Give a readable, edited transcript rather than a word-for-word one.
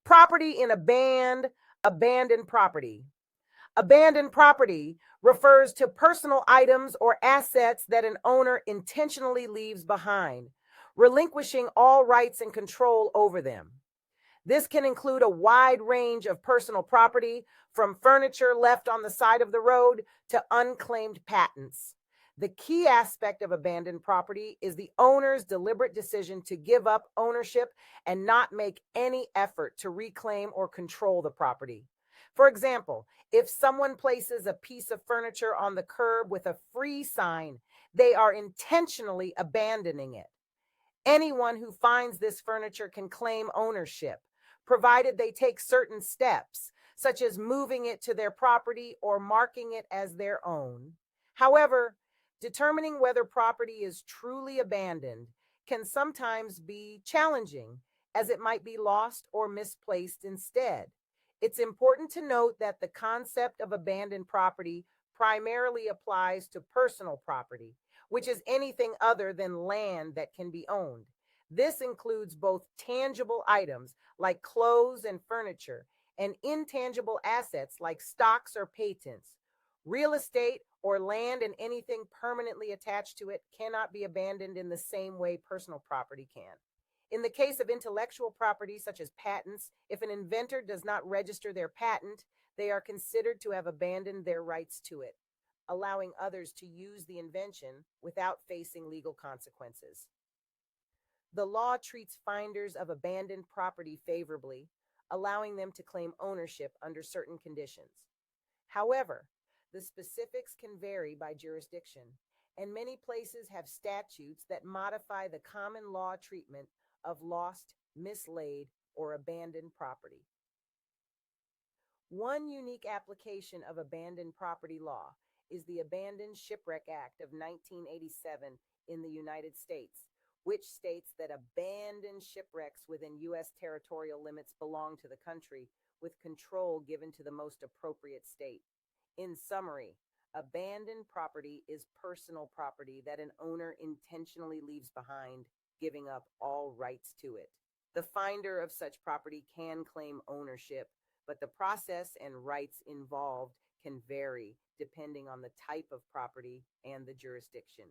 Property in abandoned property. Abandoned property refers to personal items or assets that an owner intentionally leaves behind, relinquishing all rights and control over them. This can include a wide range of personal property, from furniture left on the side of the road to unclaimed patents. The key aspect of abandoned property is the owner's deliberate decision to give up ownership and not make any effort to reclaim or control the property. For example, if someone places a piece of furniture on the curb with a free sign, they are intentionally abandoning it. Anyone who finds this furniture can claim ownership, provided they take certain steps, such as moving it to their property or marking it as their own. However, determining whether property is truly abandoned can sometimes be challenging, as it might be lost or misplaced instead. It's important to note that the concept of abandoned property primarily applies to personal property, which is anything other than land that can be owned. This includes both tangible items like clothes and furniture, and intangible assets like stocks or patents. Real estate or land and anything permanently attached to it cannot be abandoned in the same way personal property can. In the case of intellectual property, such as patents, if an inventor does not register their patent, they are considered to have abandoned their rights to it, allowing others to use the invention without facing legal consequences. The law treats finders of abandoned property favorably, allowing them to claim ownership under certain conditions. However, the specifics can vary by jurisdiction, and many places have statutes that modify the common law treatment of lost, mislaid, or abandoned property. One unique application of abandoned property law is the Abandoned Shipwreck Act of 1987 in the United States, which states that abandoned shipwrecks within U.S. territorial limits belong to the country, with control given to the most appropriate state. In summary, abandoned property is personal property that an owner intentionally leaves behind, giving up all rights to it. The finder of such property can claim ownership, but the process and rights involved can vary depending on the type of property and the jurisdiction.